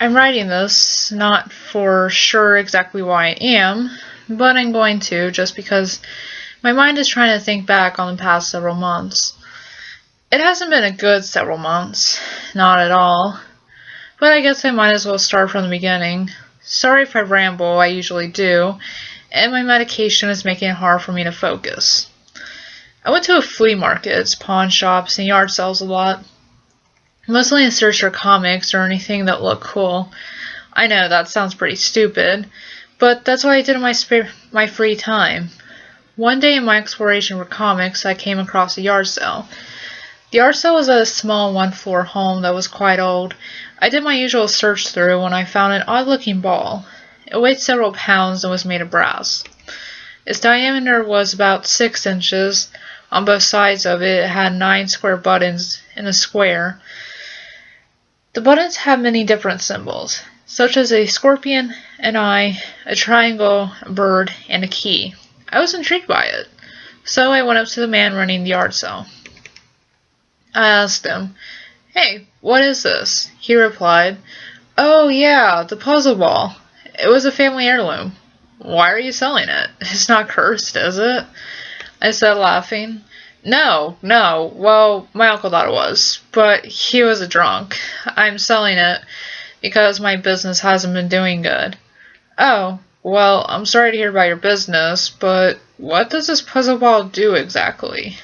I'm writing this not for sure exactly why I am, but I'm going to just because my mind is trying to think back on the past several months. It hasn't been a good several months, not at all, but I guess I might as well start from the beginning. Sorry if I ramble, I usually do, and my medication is making it hard for me to focus. I went to a flea market, pawn shops, and yard sales a lot. Mostly in search for comics or anything that looked cool. I know that sounds pretty stupid, but that's what I did in my free time. One day in my exploration for comics, I came across a yard sale. The yard sale was at a small one-floor home that was quite old. I did my usual search through when I found an odd-looking ball. It weighed several pounds and was made of brass. Its diameter was about 6 inches. On both sides of it, it had 9 square buttons in a square. The buttons have many different symbols, such as a scorpion, an eye, a triangle, a bird, and a key. I was intrigued by it, so I went up to the man running the yard sale. I asked him, "Hey, what is this?" He replied, "Oh yeah, the puzzle ball. It was a family heirloom." "Why are you selling it? It's not cursed, is it?" I said, laughing. No, well, my uncle thought it was, but he was a drunk. I'm selling it because my business hasn't been doing good. Oh, well, I'm sorry to hear about your business, but what does this puzzle ball do exactly?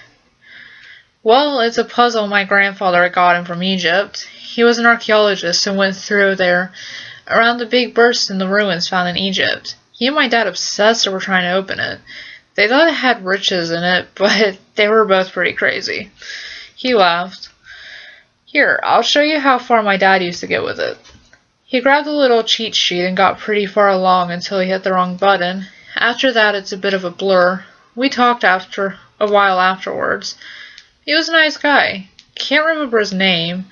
Well, it's a puzzle my grandfather had gotten from Egypt. He was an archaeologist and went through there around the big burst in the ruins found in Egypt. He and my dad obsessed over trying to open it. They thought it had riches in it, but they were both pretty crazy. He laughed. Here, I'll show you how far my dad used to get with it. He grabbed a little cheat sheet and got pretty far along until he hit the wrong button. After that, it's a bit of a blur. We talked after a while afterwards. He was a nice guy. Can't remember his name,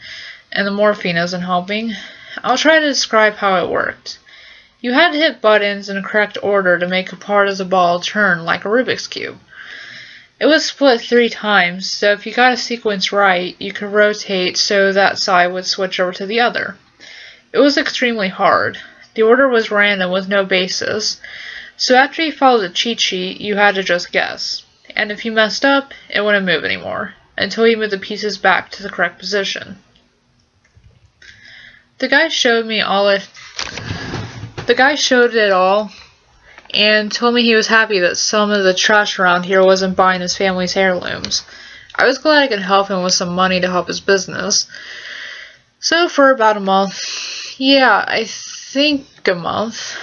and the morphine isn't helping. I'll try to describe how it worked. You had to hit buttons in a correct order to make a part of the ball turn like a Rubik's Cube. It was split 3 times, so if you got a sequence right, you could rotate so that side would switch over to the other. It was extremely hard. The order was random with no basis, so after you followed the cheat sheet, you had to just guess. And if you messed up, it wouldn't move anymore, until you moved the pieces back to the correct position. The guy showed it all and told me he was happy that some of the trash around here wasn't buying his family's heirlooms. I was glad I could help him with some money to help his business. So for about a month, I think a month,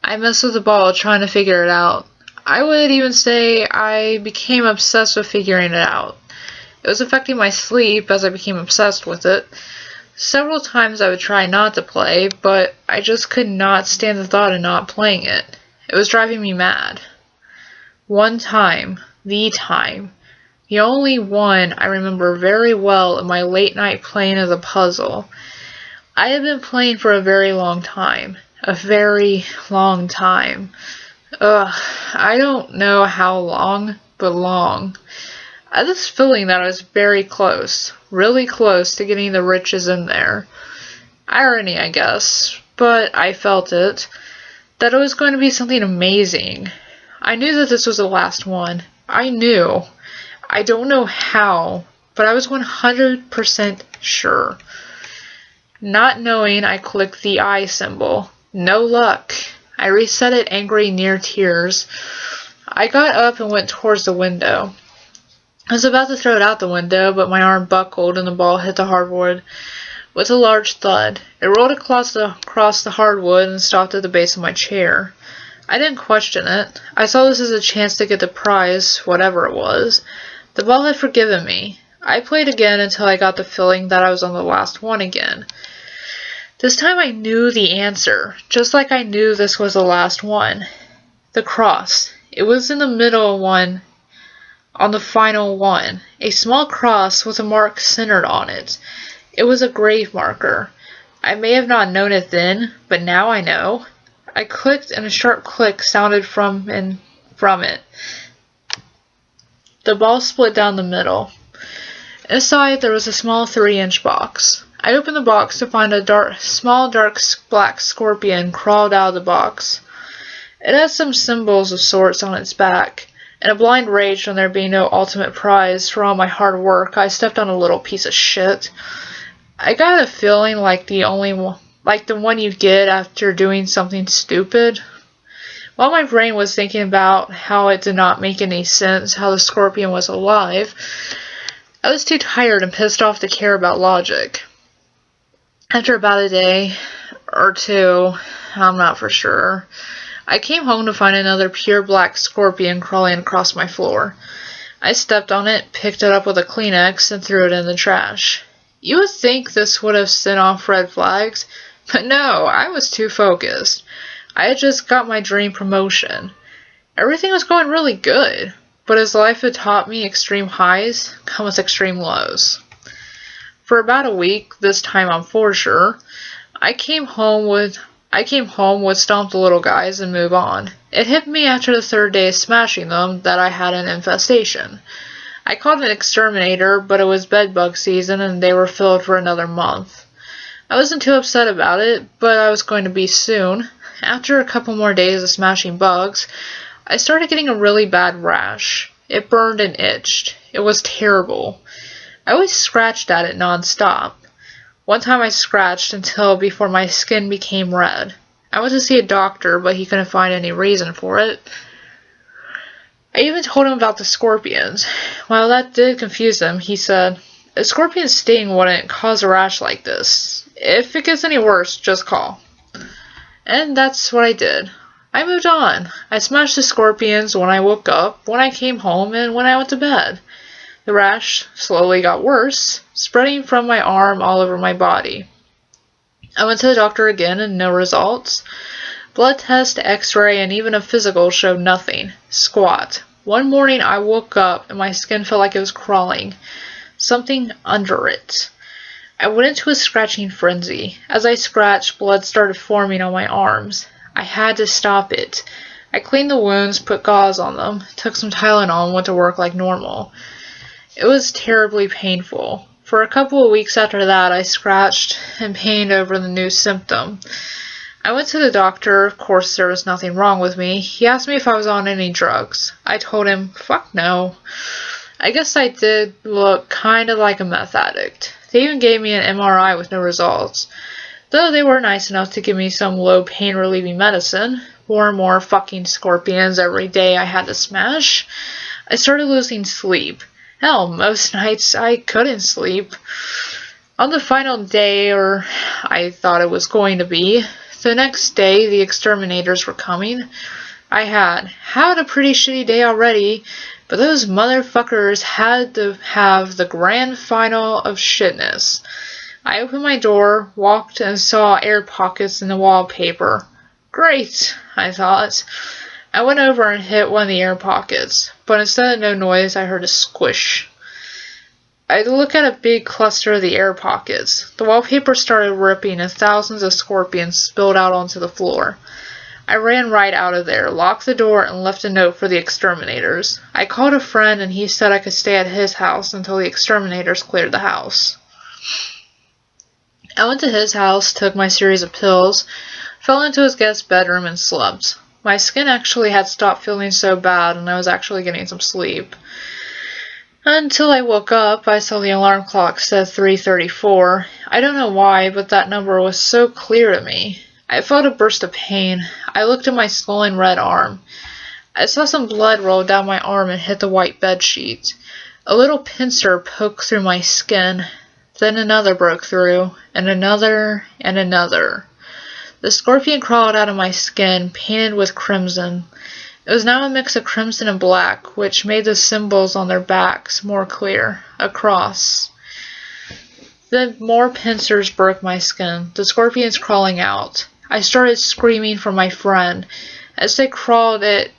I messed with the ball trying to figure it out. I would even say I became obsessed with figuring it out. It was affecting my sleep as I became obsessed with it. Several times I would try not to play, but I just could not stand the thought of not playing it. It was driving me mad. One time, the only one I remember very well in my late night playing of the puzzle. I had been playing for a very long time. A very long time. I don't know how long, but long. I had this feeling that I was very close, really close to getting the riches in there. Irony, I guess, but I felt it, that it was going to be something amazing. I knew that this was the last one. I knew. I don't know how, but I was 100% sure. Not knowing, I clicked the eye symbol. No luck. I reset it angry near tears. I got up and went towards the window. I was about to throw it out the window, but my arm buckled and the ball hit the hardwood with a large thud. It rolled across the hardwood and stopped at the base of my chair. I didn't question it. I saw this as a chance to get the prize, whatever it was. The ball had forgiven me. I played again until I got the feeling that I was on the last one again. This time I knew the answer, just like I knew this was the last one. The cross. It was in the middle one. On the final one, a small cross with a mark centered on it. It was a grave marker. I may have not known it then, but now I know. I clicked and a sharp click sounded from it. The ball split down the middle. Inside there was a small 3-inch box. I opened the box to find a small dark black scorpion crawled out of the box. It had some symbols of sorts on its back. In a blind rage from there being no ultimate prize for all my hard work, I stepped on a little piece of shit. I got a feeling like the one you get after doing something stupid. While my brain was thinking about how it did not make any sense how the scorpion was alive, I was too tired and pissed off to care about logic. After about a day or two, I'm not for sure, I came home to find another pure black scorpion crawling across my floor. I stepped on it, picked it up with a Kleenex, and threw it in the trash. You would think this would have sent off red flags, but no, I was too focused. I had just got my dream promotion. Everything was going really good, but as life had taught me, extreme highs come with extreme lows. For about a week, this time I'm for sure, I came home would stomp the little guys and move on. It hit me after the third day of smashing them that I had an infestation. I called an exterminator, but it was bedbug season and they were filled for another month. I wasn't too upset about it, but I was going to be soon. After a couple more days of smashing bugs, I started getting a really bad rash. It burned and itched. It was terrible. I always scratched at it non-stop. One time I scratched until before my skin became red. I went to see a doctor, but he couldn't find any reason for it. I even told him about the scorpions. While that did confuse him, he said, "A scorpion's sting wouldn't cause a rash like this. If it gets any worse, just call." And that's what I did. I moved on. I smashed the scorpions when I woke up, when I came home, and when I went to bed. The rash slowly got worse, spreading from my arm all over my body. I went to the doctor again and no results. Blood test, x-ray, and even a physical showed nothing. Squat. One morning I woke up and my skin felt like it was crawling. Something under it. I went into a scratching frenzy. As I scratched, blood started forming on my arms. I had to stop it. I cleaned the wounds, put gauze on them, took some Tylenol and went to work like normal. It was terribly painful. For a couple of weeks after that, I scratched and pained over the new symptom. I went to the doctor. Of course, there was nothing wrong with me. He asked me if I was on any drugs. I told him, fuck no. I guess I did look kind of like a meth addict. They even gave me an MRI with no results. Though they were nice enough to give me some low pain relieving medicine. More and more fucking scorpions every day I had to smash. I started losing sleep. Hell, most nights I couldn't sleep. On the final day, or I thought it was going to be, the next day the exterminators were coming. I had a pretty shitty day already, but those motherfuckers had to have the grand final of shitness. I opened my door, walked, and saw air pockets in the wallpaper. Great, I thought. I went over and hit one of the air pockets, but instead of no noise, I heard a squish. I looked at a big cluster of the air pockets. The wallpaper started ripping and thousands of scorpions spilled out onto the floor. I ran right out of there, locked the door, and left a note for the exterminators. I called a friend and he said I could stay at his house until the exterminators cleared the house. I went to his house, took my series of pills, fell into his guest bedroom, and slept. My skin actually had stopped feeling so bad and I was actually getting some sleep. Until I woke up, I saw the alarm clock said 3:34. I don't know why, but that number was so clear to me. I felt a burst of pain. I looked at my swollen red arm. I saw some blood roll down my arm and hit the white bed sheet. A little pincer poked through my skin. Then another broke through, and another, and another. The scorpion crawled out of my skin, painted with crimson. It was now a mix of crimson and black, which made the symbols on their backs more clear. A cross. Then more pincers broke my skin, the scorpions crawling out. I started screaming for my friend. As they crawled, it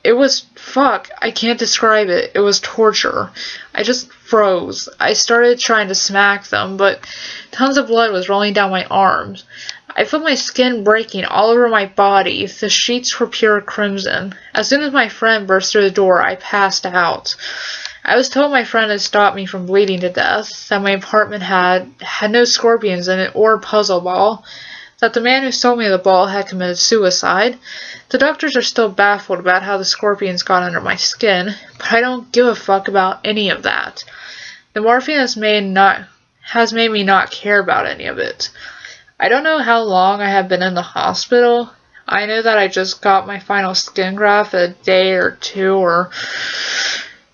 was fuck. I can't describe it. It was torture. I just froze. I started trying to smack them, but tons of blood was rolling down my arms. I felt my skin breaking all over my body. The sheets were pure crimson. As soon as my friend burst through the door, I passed out. I was told my friend had stopped me from bleeding to death, that my apartment had no scorpions in it or puzzle ball, that the man who sold me the ball had committed suicide. The doctors are still baffled about how the scorpions got under my skin, but I don't give a fuck about any of that. The morphine has made me not care about any of it. I don't know how long I have been in the hospital. I know that I just got my final skin graft a day or 2 or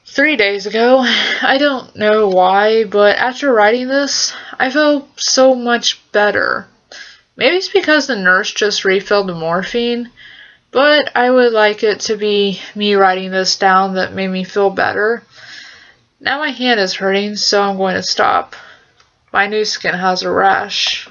3 days ago. I don't know why, but after writing this, I feel so much better. Maybe it's because the nurse just refilled the morphine, but I would like it to be me writing this down that made me feel better. Now my hand is hurting, so I'm going to stop. My new skin has a rash.